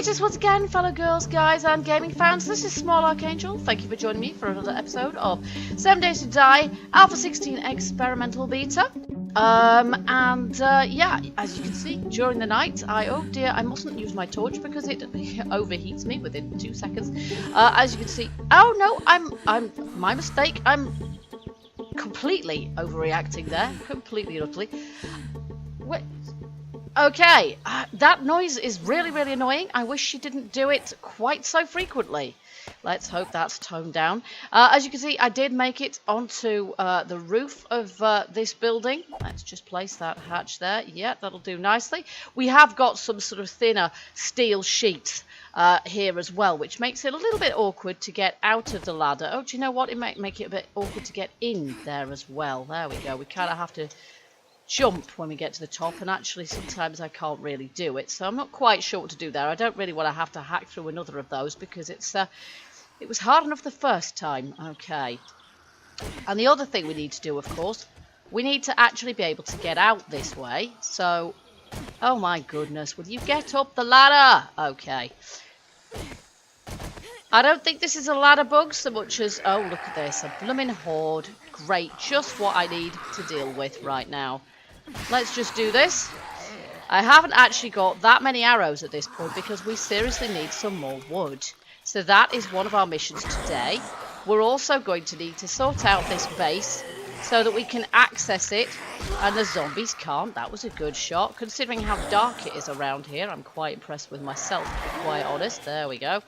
Greetings once again, fellow girls, guys, and gaming fans. This is Small Archangel. Thank you for joining me for another episode of 7 Days to Die Alpha 16 Experimental Beta. Yeah, as you can see, during the night, oh dear, I mustn't use my torch because it overheats me within 2 seconds. As you can see, oh no, I'm my mistake. I'm completely overreacting there, completely and utterly. Wait. Okay, that noise is really annoying. I wish she didn't do it quite so frequently. Let's hope that's toned down. As you can see, I did make it onto the roof of this building. Let's just place that hatch there. Yeah, that'll do nicely. We have got some sort of thinner steel sheets here as well, which makes it a little bit awkward to get out of the ladder. Oh, do you know what? It might make it a bit awkward to get in there as well. There we go. We kind of have to jump when we get to the top, and actually sometimes I can't really do it, so I'm not quite sure what to do there. I don't really want to have to hack through another of those because it was hard enough the first time. Okay, and the other thing we need to do, of course, we need to actually be able to get out this way. So, oh my goodness, will you get up the ladder? Okay, I don't think this is a ladder bug so much as, oh look at this, a blooming horde. Great, just what I need to deal with right now. Let's just do this. I haven't actually got that many arrows at this point because we seriously need some more wood. So that is one of our missions today. We're also going to need to sort out this base so that we can access it and the zombies can't. That was a good shot. Considering how dark it is around here, I'm quite impressed with myself, to be quite honest. There we go.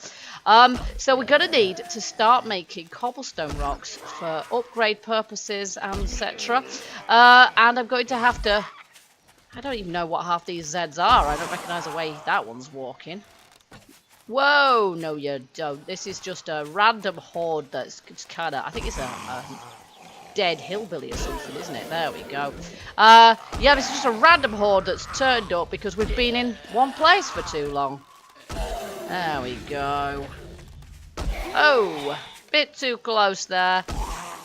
So we're going to need to start making cobblestone rocks for upgrade purposes, etc. And I'm going to have to... I don't even know what half these Zeds are. I don't recognise the way that one's walking. Whoa, no you don't. This is just a random horde that's kind of... I think it's a dead hillbilly or something, isn't it? There we go. Yeah, this is just a random horde that's turned up because we've been in one place for too long. There we go. Oh, bit too close there.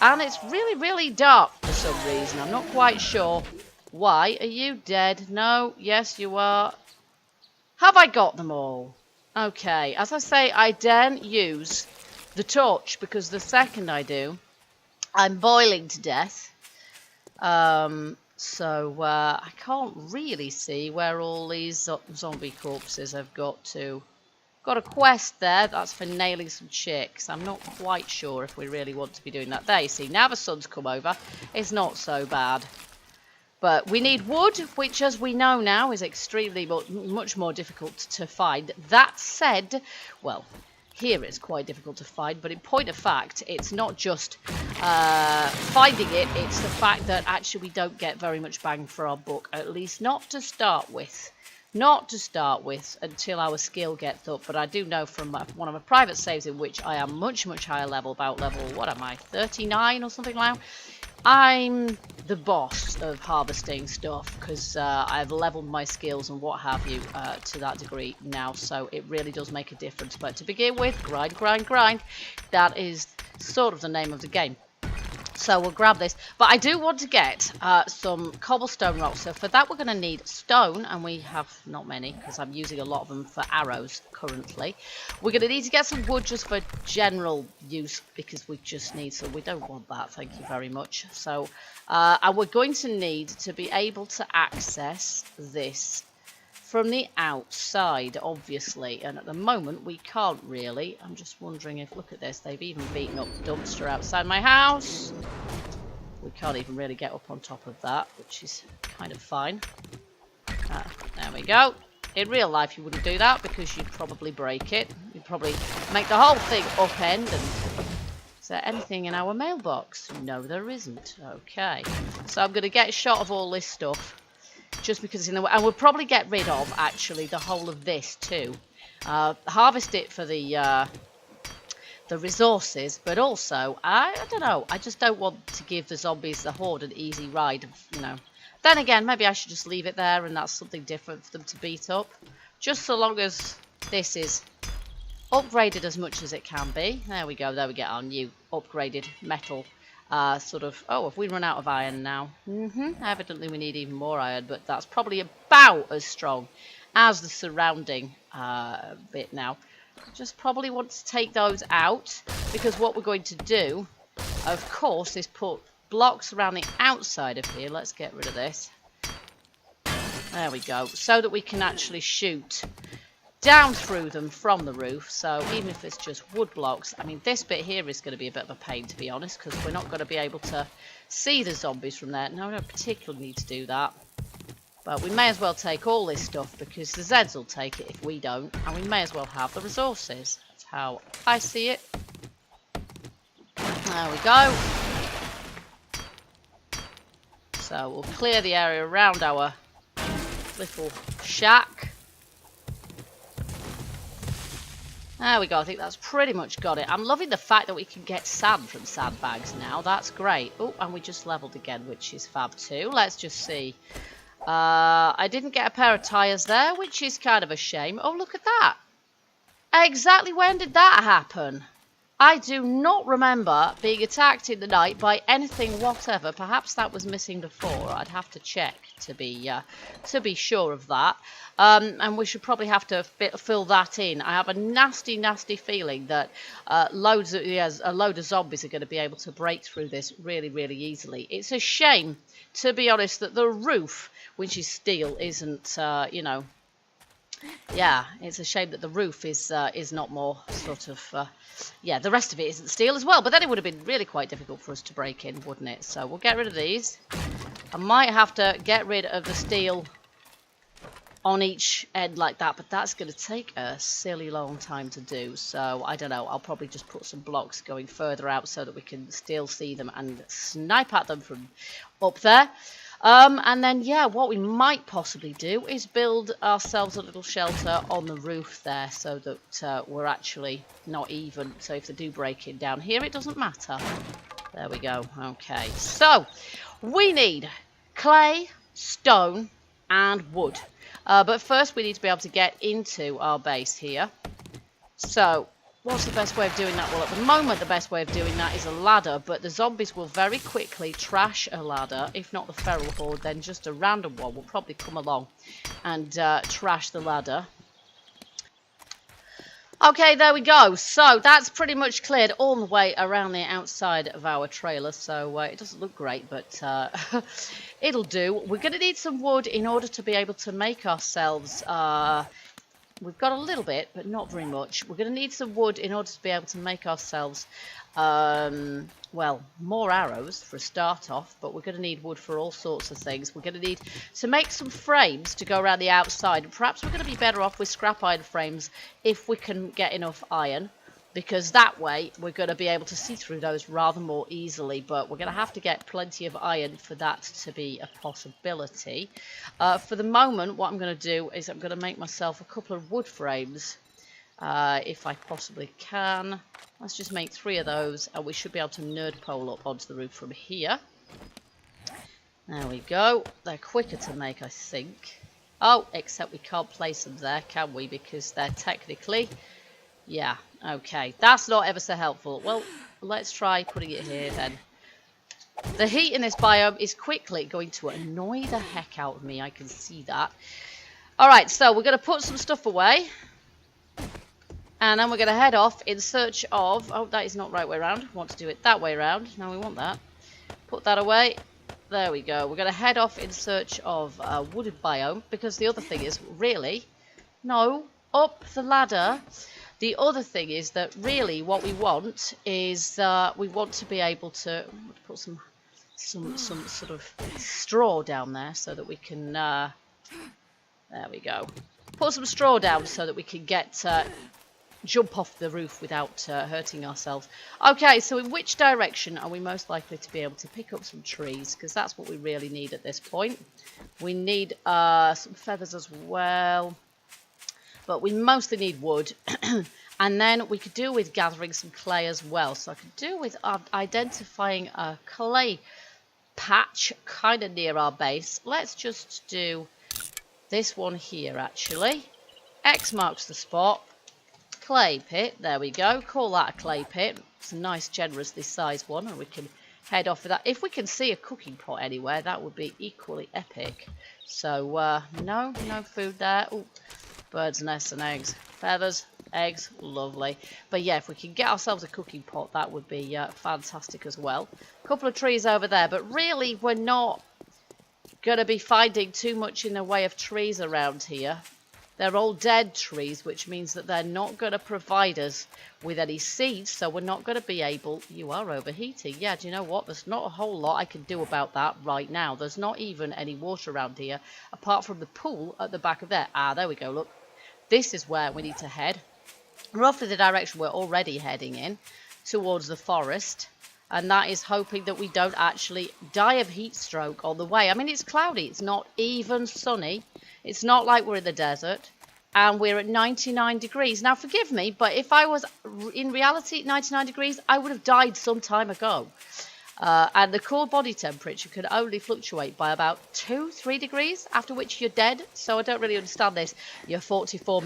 And it's really dark for some reason. I'm not quite sure why. Are you dead? No. Yes, you are. Have I got them all? Okay. As I say, I daren't use the torch because the second I do, I'm boiling to death. So I can't really see where all these zombie corpses have got to. Got a quest there, that's for nailing some chicks. I'm not quite sure if we really want to be doing that. There you see, now the sun's come over, it's not so bad. But we need wood, which as we know now is extremely much more difficult to find. That said, well, here it's quite difficult to find, but in point of fact, it's not just finding it, it's the fact that actually we don't get very much bang for our buck, at least not to start with. Not to start with until our skill gets up, but I do know from one of my private saves in which I am much higher level, about level, what am I, 39 or something like that? I'm the boss of harvesting stuff because I've leveled my skills and what have you to that degree now, so it really does make a difference. But to begin with, grind. That is sort of the name of the game. So we'll grab this, but I do want to get some cobblestone rocks. So for that we're going to need stone, and we have not many because I'm using a lot of them for arrows currently. We're going to need to get some wood just for general use because we just need some. We don't want that, thank you very much. So and we're going to need to be able to access this from the outside, obviously, and at the moment we can't really. I'm just wondering if, look at this, they've even beaten up the dumpster outside my house. We can't even really get up on top of that, which is kind of fine. There we go. In real life you wouldn't do that because you'd probably break it. You'd probably make the whole thing upend. And is there anything in our mailbox? No, there isn't. Okay, so I'm going to get a shot of all this stuff. Just because it's in the way, and we'll probably get rid of actually the whole of this too. Harvest it for the resources, but also I don't know. I just don't want to give the zombies, the horde, an easy ride. You know. Then again, maybe I should just leave it there, and that's something different for them to beat up. Just so long as this is upgraded as much as it can be. There we go. There we get our new upgraded metal. Sort of, oh, have we run out of iron now? Evidently we need even more iron, but that's probably about as strong as the surrounding bit now. Just probably want to take those out, because what we're going to do, of course, is put blocks around the outside of here. Let's get rid of this. There we go. So that we can actually shoot down through them from the roof. So even if it's just wood blocks, I mean, this bit here is going to be a bit of a pain, to be honest, because we're not going to be able to see the zombies from there. No, we don't particularly need to do that. But we may as well take all this stuff, because the Zeds will take it if we don't. And we may as well have the resources. That's how I see it. There we go. So we'll clear the area around our little shack. There we go. I think that's pretty much got it. I'm loving the fact that we can get sand from sandbags now. That's great. Oh, and we just leveled again, which is fab too. Let's just see. I didn't get a pair of tyres there, which is kind of a shame. Oh, look at that. Exactly when did that happen? I do not remember being attacked in the night by anything whatever. Perhaps that was missing before. I'd have to check to be sure of that. And we should probably have to fill that in. I have a nasty, nasty feeling that a load of zombies are going to be able to break through this really, really easily. It's a shame, to be honest, that the roof, which is steel, isn't, you know... Yeah, it's a shame that the roof is not more sort of... yeah, the rest of it isn't steel as well. But then it would have been really quite difficult for us to break in, wouldn't it? So we'll get rid of these. I might have to get rid of the steel on each end like that. But that's going to take a silly long time to do. So I don't know. I'll probably just put some blocks going further out so that we can still see them and snipe at them from up there. And then, yeah, what we might possibly do is build ourselves a little shelter on the roof there so that we're actually not even. So if they do break in down here, it doesn't matter. There we go. Okay, so we need clay, stone, and wood. But first we need to be able to get into our base here. So... what's the best way of doing that? Well, at the moment, the best way of doing that is a ladder, but the zombies will very quickly trash a ladder. If not the feral horde, then just a random one will probably come along and trash the ladder. Okay, there we go. So that's pretty much cleared all the way around the outside of our trailer. So it doesn't look great, but it'll do. We're going to need some wood in order to be able to make ourselves... we've got a little bit, but not very much. We're going to need some wood in order to be able to make ourselves, well, more arrows for a start off, but we're going to need wood for all sorts of things. We're going to need to make some frames to go around the outside. And perhaps we're going to be better off with scrap iron frames if we can get enough iron, because that way we're going to be able to see through those rather more easily. But we're going to have to get plenty of iron for that to be a possibility. For the moment, what I'm going to do is I'm going to make myself a couple of wood frames, if I possibly can. Let's just make 3 of those, and we should be able to nerd pole up onto the roof from here. There we go. They're quicker to make, I think. Oh, except we can't place them there, can we? Because they're technically... yeah, okay. That's not ever so helpful. Well, let's try putting it here then. The heat in this biome is quickly going to annoy the heck out of me. I can see that. Alright, so we're going to put some stuff away. And then we're going to head off in search of... oh, that is not right way around. We want to do it that way around. No, we want that. Put that away. There we go. We're going to head off in search of a wooded biome. Because the other thing is, really... no, up the ladder... the other thing is that really what we want is we want to be able to put some sort of straw down there so that we can there we go, put some straw down so that we can get jump off the roof without hurting ourselves. Okay, so in which direction are we most likely to be able to pick up some trees? Because that's what we really need at this point. We need some feathers as well. But we mostly need wood. And then we could do with gathering some clay as well. So I could do with identifying a clay patch kind of near our base. Let's just do this one here, actually. X marks the spot. Clay pit. There we go. Call that a clay pit. It's a nice, generously sized one. And we can head off with that. If we can see a cooking pot anywhere, that would be equally epic. So, no food there. Ooh, birds' nests and eggs. Feathers, eggs, lovely. But yeah, if we can get ourselves a cooking pot, that would be fantastic as well. A couple of trees over there, but really we're not going to be finding too much in the way of trees around here. They're all dead trees, which means that they're not going to provide us with any seeds, so we're not going to be able... You are overheating. Yeah, do you know what? There's not a whole lot I can do about that right now. There's not even any water around here, apart from the pool at the back of there. Ah, there we go, look. This is where we need to head. Roughly the direction we're already heading in, towards the forest. And that is hoping that we don't actually die of heat stroke on the way. I mean, it's cloudy. It's not even sunny. It's not like we're in the desert. And we're at 99 degrees. Now, forgive me, but if I was in reality at 99 degrees, I would have died some time ago. And the core body temperature can only fluctuate by about 2-3 degrees, after which you're dead. So I don't really understand this. You're 44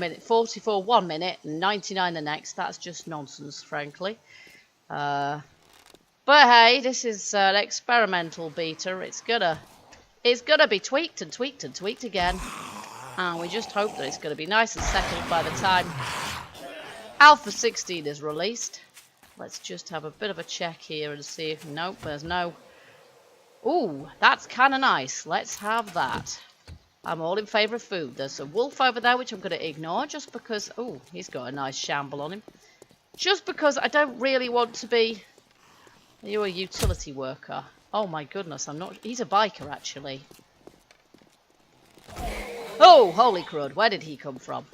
1 minute, 99 the next. That's just nonsense, frankly. But hey, this is an experimental beta. It's gonna be tweaked and tweaked and tweaked again. And we just hope that it's gonna be nice and settled by the time Alpha 16 is released. Let's just have a bit of a check here and see if... Nope, there's no... Ooh, that's kind of nice. Let's have that. I'm all in favour of food. There's a wolf over there, which I'm going to ignore just because... Oh, he's got a nice shamble on him. Just because I don't really want to be... Are you a utility worker? Oh my goodness, I'm not... He's a biker, actually. Oh, holy crud. Where did he come from?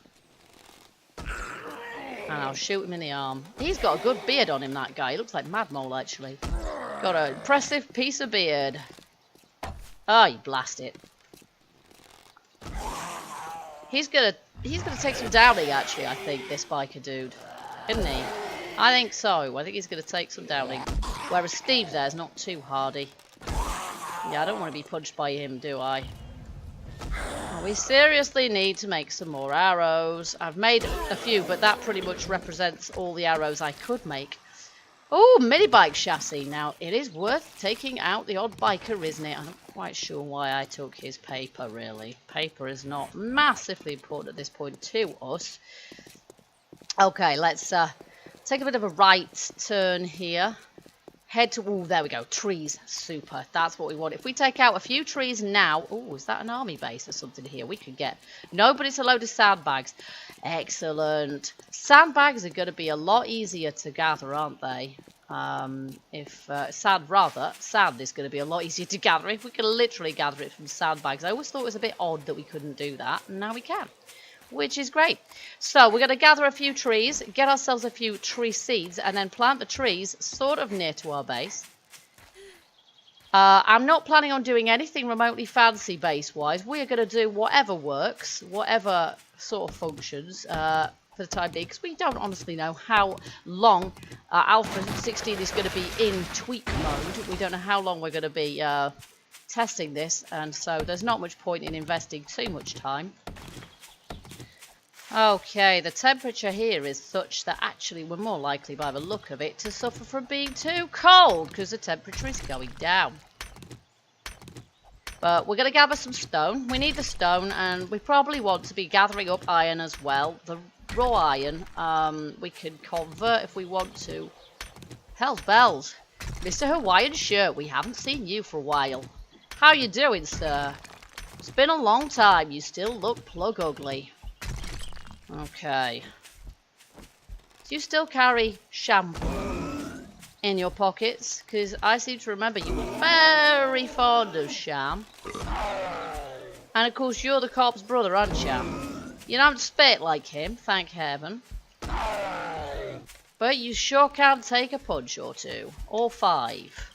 And I'll shoot him in the arm. He's got a good beard on him, that guy. He looks like Mad Mole, actually. Got an impressive piece of beard. Oh, you blast it. He's gonna take some downing, actually, I think, this biker dude. Isn't he? I think so. I think he's gonna take some downing. Whereas Steve there's not too hardy. Yeah, I don't want to be punched by him, do I? We seriously need to make some more arrows. I've made a few, but that pretty much represents all the arrows I could make. Oh, mini bike chassis. Now, it is worth taking out the odd biker, isn't it? I'm not quite sure why I took his paper, really. Paper is not massively important at this point to us. Okay, let's take a bit of a right turn here. Head to... Oh, there we go. Trees. Super. That's what we want. If we take out a few trees now... Oh, is that an army base or something here? We could get... No, but it's a load of sandbags. Excellent. Sandbags are going to be a lot easier to gather, aren't they? Sand is going to be a lot easier to gather if we can literally gather it from sandbags. I always thought it was a bit odd that we couldn't do that. And now we can. Which is great. So we're going to gather a few trees, get ourselves a few tree seeds, and then plant the trees sort of near to our base. I'm not planning on doing anything remotely fancy base-wise. We are going to do whatever works, whatever sort of functions for the time being, because we don't honestly know how long Alpha 16 is going to be in tweak mode. We don't know how long we're going to be testing this, and so there's not much point in investing too much time. Okay, the temperature here is such that actually we're more likely by the look of it to suffer from being too cold because the temperature is going down. But we're going to gather some stone. We need the stone and we probably want to be gathering up iron as well. The raw iron we can convert if we want to. Hell's bells. Mr. Hawaiian Shirt, we haven't seen you for a while. How you doing, sir? It's been a long time. You still look plug ugly. Okay. Do you still carry shampoo in your pockets? Because I seem to remember you were very fond of sham. And of course you're the cop's brother, aren't you? You don't spit like him, thank heaven. But you sure can take a punch or two. Or 5.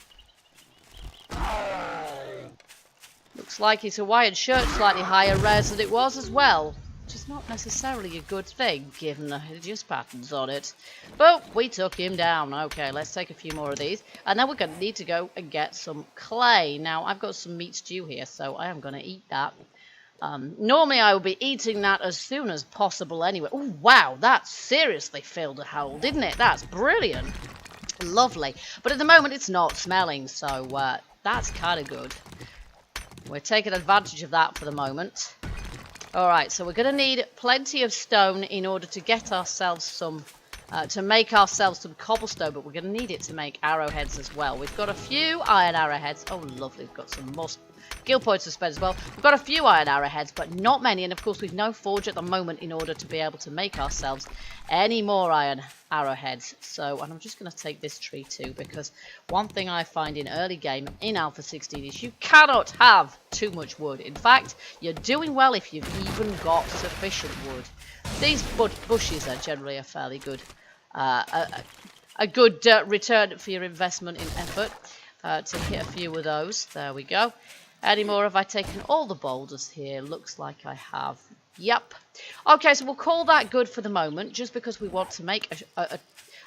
Looks like his Hawaiian shirt slightly higher res than it was as well. Which is not necessarily a good thing, given the hideous patterns on it. But we took him down. Okay, let's take a few more of these. And then we're going to need to go and get some clay. Now, I've got some meat stew here, so I am going to eat that. Normally, I would be eating that as soon as possible anyway. Oh, wow, that seriously filled a hole, didn't it? That's brilliant. Lovely. But at the moment it's not smelling, so that's kind of good. We're taking advantage of that for the moment. Alright, so we're going to need plenty of stone in order to get ourselves some, to make ourselves some cobblestone, but we're going to need it to make arrowheads as well. We've got a few iron arrowheads. Oh, lovely. We've got some more skill points to spend as well. We've got a few iron arrowheads, but not many. And of course, we've no forge at the moment in order to be able to make ourselves any more iron arrowheads. So, and I'm just going to take this tree too, because one thing I find in early game in Alpha 16 is you cannot have too much wood. In fact, you're doing well if you've even got sufficient wood. These bushes are generally a fairly good, a good return for your investment in effort. To hit a few of those. There we go. Any more? Have I taken all the boulders here? Looks like I have. Yep. Okay, so we'll call that good for the moment, just because we want to make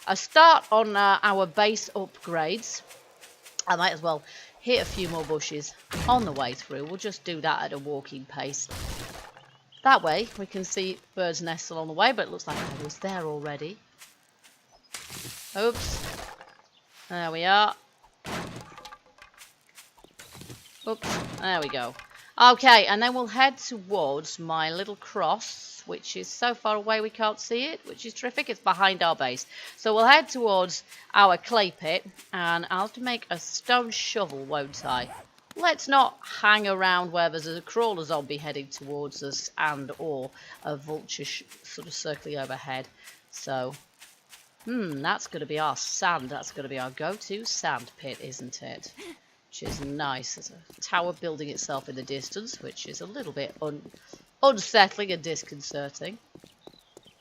a start on our base upgrades. I might as well hit a few more bushes on the way through. We'll just do that at a walking pace. That way we can see birds' nests along the way, but it looks like I was there already. Oops. There we are. Oops, there we go. Okay, and then we'll head towards my little cross, which is so far away we can't see it, which is terrific. It's behind our base. So we'll head towards our clay pit, and I'll have to make a stone shovel, won't I? Let's not hang around where there's a crawler zombie heading towards us and or a vulture sort of circling overhead. So, that's going to be our sand. That's going to be our go-to sand pit, isn't it? Which is nice. There's a tower building itself in the distance, which is a little bit unsettling and disconcerting.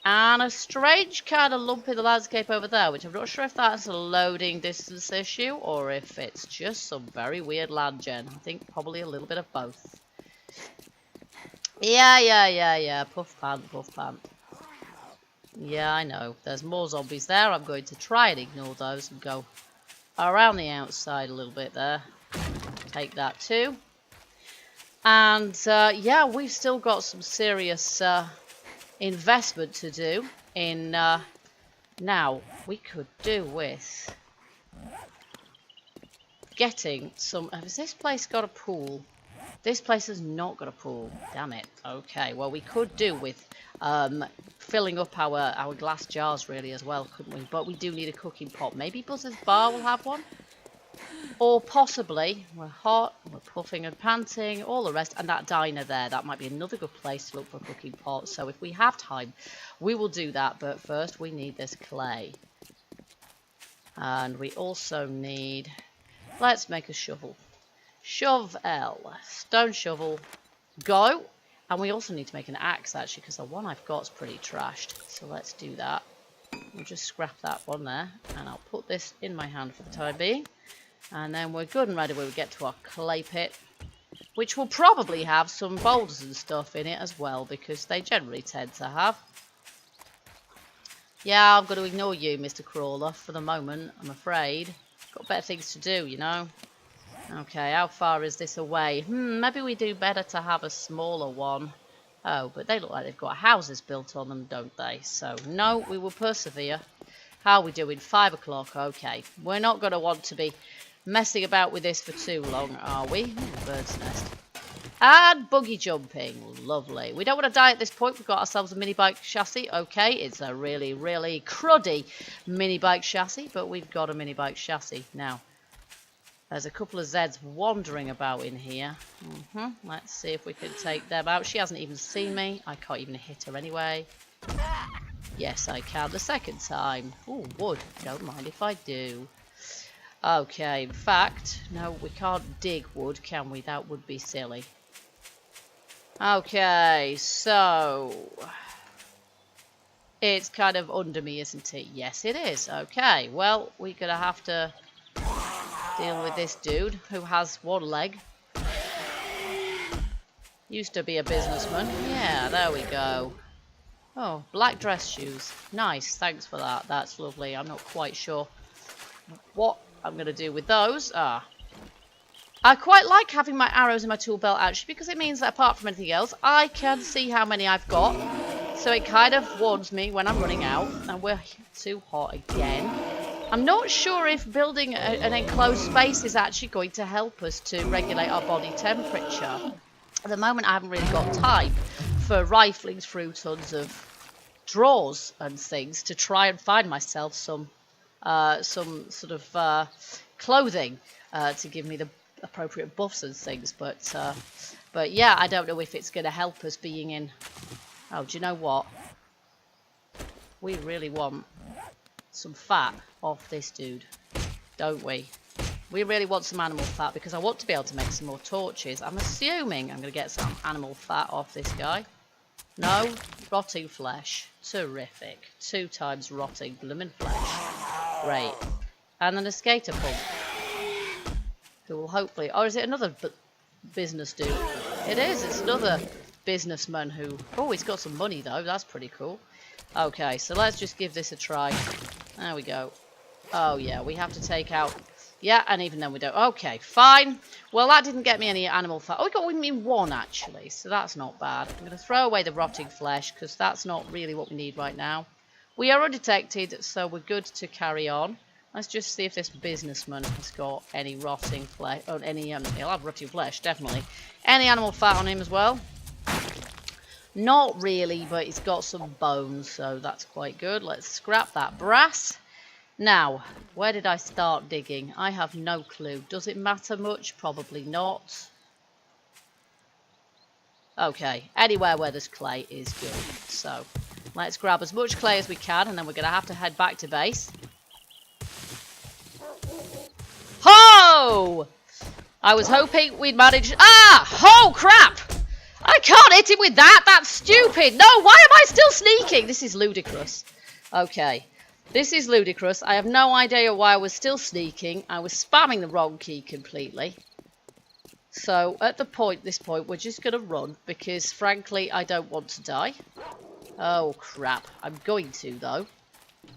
And a strange kind of lump in the landscape over there, which I'm not sure if that's a loading distance issue or if it's just some very weird land gen. I think probably a little bit of both. Yeah. Puff pant, puff pant. Yeah, I know. There's more zombies there. I'm going to try and ignore those and go around the outside a little bit there. Take that too. And yeah, we've still got some serious investment to do in now. We could do with getting some. Has this place got a pool? This place has not got a pool. Damn it. Okay, well we could do with filling up our glass jars really as well, couldn't we? But we do need a cooking pot. Maybe Buzz's Bar will have one. Or possibly, we're hot, we're puffing and panting, all the rest, and that diner there, that might be another good place to look for a cooking pot. So if we have time, we will do that, but first we need this clay. And we also need, let's make a shovel. Shovel, stone shovel, go. And we also need to make an axe actually, because the one I've got is pretty trashed. So let's do that. We'll just scrap that one there, and I'll put this in my hand for the time being. And then we're good and ready when we get to our clay pit, which will probably have some boulders and stuff in it as well, because they generally tend to have. Yeah, I'm going to ignore you, Mr. Crawler, for the moment, I'm afraid. Got better things to do, you know. Okay, how far is this away? Maybe we do better to have a smaller one. Oh, but they look like they've got houses built on them, don't they? So, no, we will persevere. How are we doing? 5 o'clock, okay. We're not going to want to be messing about with this for too long, are we? Bird's nest. And buggy jumping. Lovely. We don't want to die at this point. We've got ourselves a mini bike chassis. Okay, it's a really, really cruddy mini bike chassis, but we've got a mini bike chassis. Now, there's a couple of Zeds wandering about in here. Let's see if we can take them out. She hasn't even seen me. I can't even hit her anyway. Yes, I can the second time. Oh, wood. Don't mind if I do. Okay, in fact, no, we can't dig wood, can we? That would be silly. Okay, so it's kind of under me, isn't it? Yes, it is. Okay, well, we're going to have to deal with this dude who has one leg. Used to be a businessman. Yeah, there we go. Oh, black dress shoes. Nice, thanks for that. That's lovely. I'm not quite sure what I'm going to do with those. I quite like having my arrows in my tool belt actually, because it means that apart from anything else, I can see how many I've got. So it kind of warns me when I'm running out. And we're too hot again. I'm not sure if building an enclosed space is actually going to help us to regulate our body temperature. At the moment, I haven't really got time for rifling through tons of drawers and things to try and find myself some sort of clothing to give me the appropriate buffs and things. But yeah, I don't know if it's going to help us being in. Oh, do you know what? We really want some fat off this dude, don't we? We really want some animal fat because I want to be able to make some more torches. I'm assuming I'm going to get some animal fat off this guy. No, rotting flesh. Terrific. 2 times rotting bloomin' flesh. Great. And then a skater punk, who will hopefully... Or is it another business dude? It is. It's another businessman who... Oh, he's got some money, though. That's pretty cool. Okay, so let's just give this a try. There we go. Oh, yeah, we have to take out... Yeah, and even then we don't. Okay, fine. Well, that didn't get me any animal fat. Oh, we got me 1, actually, so that's not bad. I'm going to throw away the rotting flesh, because that's not really what we need right now. We are undetected, so we're good to carry on. Let's just see if this businessman has got any rotting flesh. Or any, he'll have rotting flesh, definitely. Any animal fat on him as well? Not really, but he's got some bones, so that's quite good. Let's scrap that brass. Now, where did I start digging? I have no clue. Does it matter much? Probably not. Okay, anywhere where there's clay is good. So, let's grab as much clay as we can, and then we're going to have to head back to base. Ho! I was hoping we'd manage... Ah! Oh, crap! I can't hit him with that! That's stupid! No, why am I still sneaking? This is ludicrous. Okay. This is ludicrous. I have no idea why I was still sneaking. I was spamming the wrong key completely. So, at this point, we're just going to run. Because, frankly, I don't want to die. Oh, crap. I'm going to, though.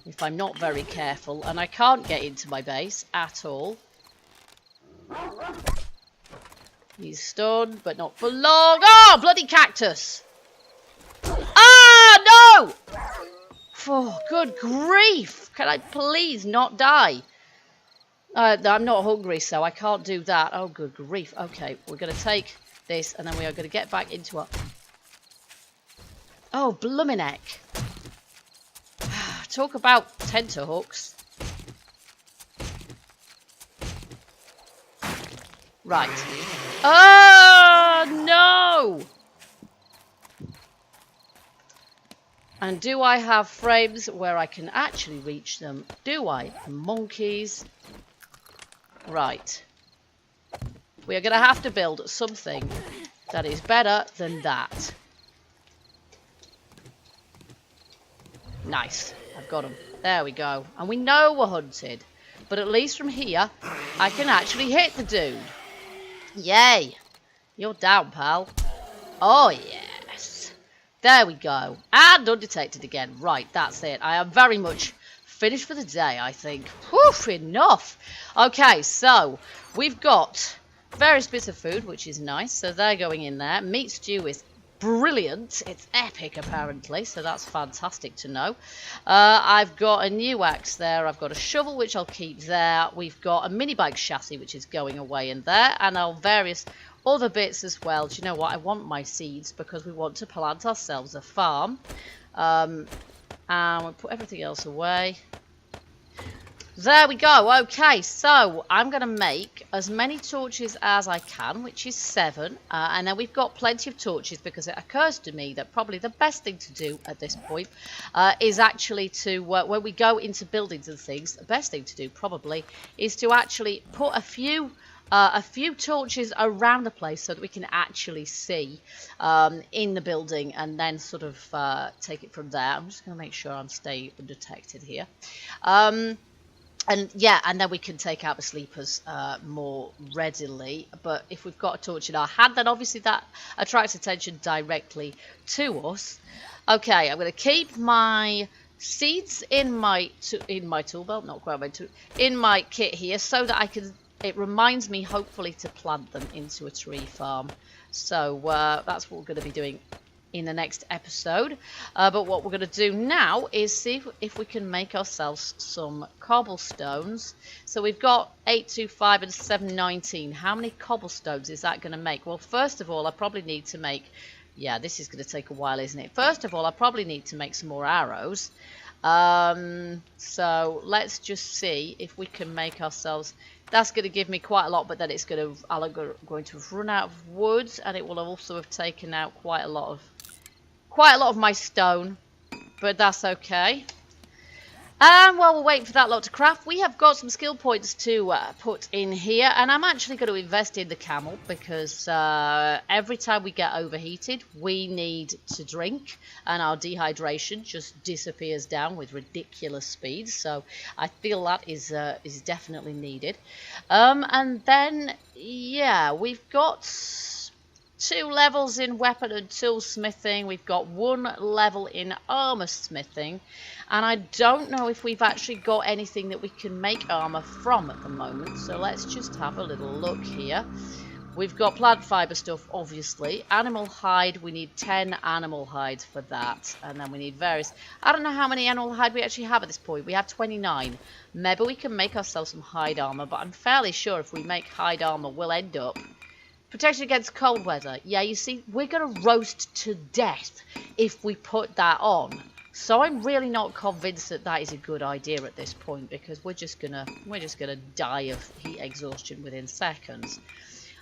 If I'm not very careful. And I can't get into my base at all. He's stunned, but not for long. Oh, bloody cactus! Ah, no! Oh, good grief! Can I please not die? I'm not hungry, so I can't do that. Oh, good grief. Okay, we're going to take this, and then we are going to get back into our... Oh, bloomineck. Talk about tenterhooks. Right. Oh, no! And do I have frames where I can actually reach them? Do I? Monkeys. Right. We are going to have to build something that is better than that. Nice. I've got them. There we go. And we know we're hunted. But at least from here, I can actually hit the dude. Yay. You're down, pal. Oh, yeah. There we go. And undetected again. Right, that's it. I am very much finished for the day, I think. Whew, enough. Okay, so we've got various bits of food, which is nice. So they're going in there. Meat stew is brilliant. It's epic, apparently. So that's fantastic to know. I've got a new axe there. I've got a shovel, which I'll keep there. We've got a mini bike chassis, which is going away in there. And our various... other bits as well. Do you know what? I want my seeds because we want to plant ourselves a farm. And we'll put everything else away. There we go. Okay, so I'm going to make as many torches as I can, which is 7. And then we've got plenty of torches because it occurs to me that probably the best thing to do at this point is actually to, when we go into buildings and things, the best thing to do probably is to actually put a few torches around the place so that we can actually see in the building and then sort of take it from there. I'm just going to make sure I'm staying undetected here. And yeah, and then we can take out the sleepers more readily. But if we've got a torch in our hand, then obviously that attracts attention directly to us. Okay, I'm going to keep my seeds in my tool belt, not quite my tool, in my kit here, so that I can. It reminds me, hopefully, to plant them into a tree farm. So that's what we're going to be doing in the next episode. But what we're going to do now is see if we can make ourselves some cobblestones. So we've got 825 and 719. How many cobblestones is that going to make? Well, first of all, I probably need to make... Yeah, this is going to take a while, isn't it? First of all, I probably need to make some more arrows. So let's just see if we can make ourselves... That's going to give me quite a lot, but then it's going to... I'm going to run out of wood, and it will also have taken out quite a lot of my stone, but that's okay. And while we're waiting for that lot to craft, we have got some skill points to put in here, and I'm actually going to invest in the camel because every time we get overheated, we need to drink, and our dehydration just disappears down with ridiculous speed. So I feel that is definitely needed. And then, yeah, we've got 2 levels in weapon and tool smithing. We've got 1 level in armor smithing, and I don't know if we've actually got anything that we can make armor from at the moment. So let's just have a little look here. We've got plant fiber stuff, obviously. Animal hide, we need 10 animal hides for that, and then we need various... I don't know how many animal hide we actually have at this point. We have 29. Maybe we can make ourselves some hide armor, but I'm fairly sure if we make hide armor, we'll end up... Protection against cold weather. Yeah, you see, we're going to roast to death if we put that on. So I'm really not convinced that that is a good idea at this point, because we're just gonna die of heat exhaustion within seconds.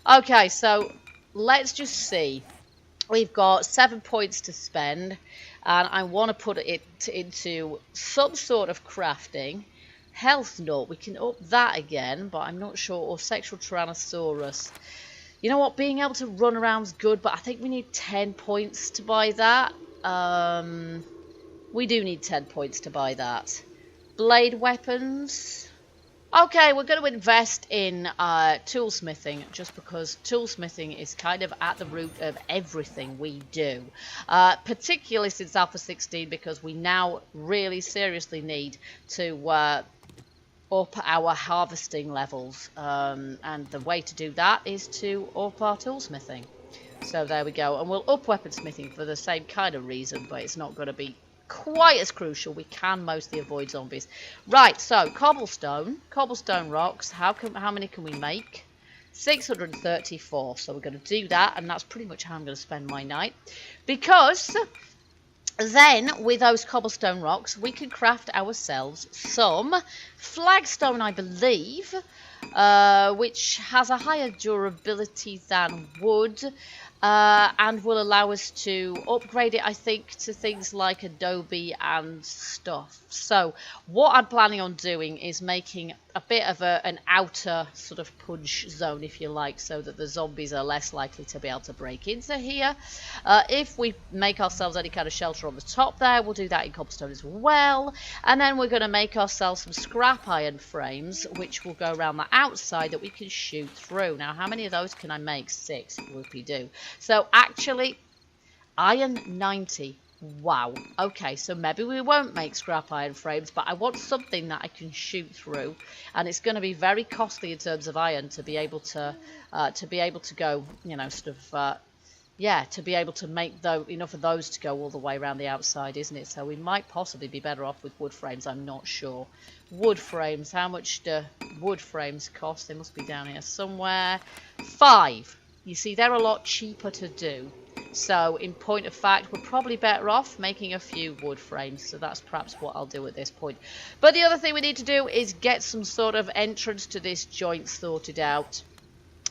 Okay, so let's just see. We've got 7 points to spend, and I want to put it into some sort of crafting. Health nut, we can up that again, but I'm not sure. Or sexual tyrannosaurus. You know what, being able to run around is good, but I think we need 10 points to buy that. We do need 10 points to buy that. Blade weapons. Okay, we're going to invest in toolsmithing, just because toolsmithing is kind of at the root of everything we do. Particularly since Alpha 16, because we now really seriously need to... up our harvesting levels, and the way to do that is to up our toolsmithing. So there we go, and we'll up weaponsmithing for the same kind of reason, but it's not going to be quite as crucial. We can mostly avoid zombies. Right, so cobblestone rocks. How many can we make? 634. So we're going to do that, and that's pretty much how I'm going to spend my night, because then, with those cobblestone rocks, we can craft ourselves some flagstone, I believe, which has a higher durability than wood, and will allow us to upgrade it, I think, to things like adobe and stuff. So, what I'm planning on doing is making a bit of an outer sort of punch zone, if you like, so that the zombies are less likely to be able to break into here. If we make ourselves any kind of shelter on the top there, we'll do that in cobblestone as well. And then we're going to make ourselves some scrap iron frames, which will go around the outside that we can shoot through. Now, how many of those can I make? 6. Whoopie-doo. So, actually, iron 90. Wow. Okay, so maybe we won't make scrap iron frames, but I want something that I can shoot through, and it's going to be very costly in terms of iron to be able to go, you know, sort of, yeah, to be able to make enough of those to go all the way around the outside, isn't it? So we might possibly be better off with wood frames. I'm not sure. Wood frames. How much do wood frames cost? They must be down here somewhere. 5. You see, they're a lot cheaper to do. So, in point of fact, we're probably better off making a few wood frames. So that's perhaps what I'll do at this point. But the other thing we need to do is get some sort of entrance to this joint sorted out.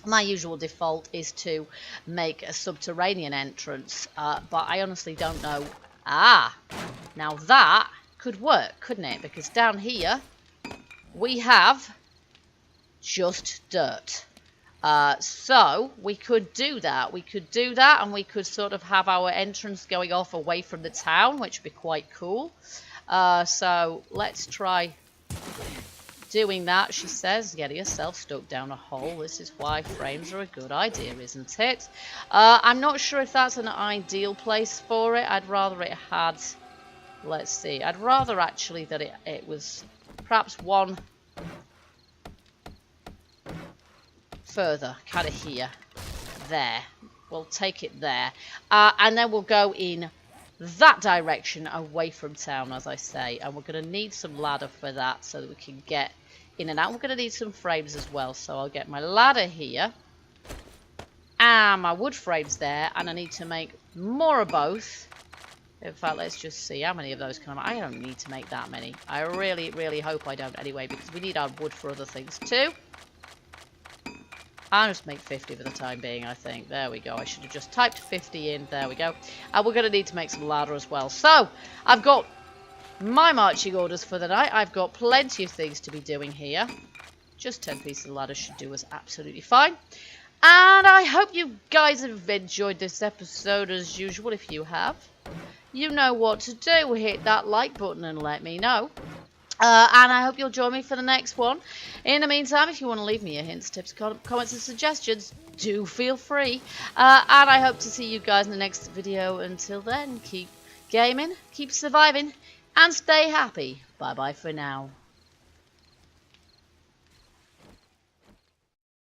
My usual default is to make a subterranean entrance, but I honestly don't know. Now that could work, couldn't it? Because down here we have just dirt. So we could do that. We could do that, and we could sort of have our entrance going off away from the town, which would be quite cool. So let's try doing that, she says. Getting herself stuck down a hole. This is why frames are a good idea, isn't it? I'm not sure if that's an ideal place for it. I'd rather it had... Let's see. I'd rather actually that it was perhaps one further, kind of here. There. we'll take it there. And then we'll go in that direction away from town, as I say. And we're going to need some ladder for that so that we can get in and out. We're going to need some frames as well. So I'll get my ladder here. And my wood frames there. And I need to make more of both. In fact, let's just see how many of those can I don't need to make that many. I really, really hope I don't anyway, because we need our wood for other things too. I'll just make 50 for the time being, I think. There we go. I should have just typed 50 in. There we go. And we're going to need to make some ladder as well. So, I've got my marching orders for the night. I've got plenty of things to be doing here. Just 10 pieces of ladder should do us absolutely fine. And I hope you guys have enjoyed this episode as usual. If you have, you know what to do. Hit that like button and let me know. And I hope you'll join me for the next one. In the meantime, if you want to leave me your hints, tips, comments and suggestions, do feel free. And I hope to see you guys in the next video. Until then, keep gaming, keep surviving, and stay happy. Bye bye for now.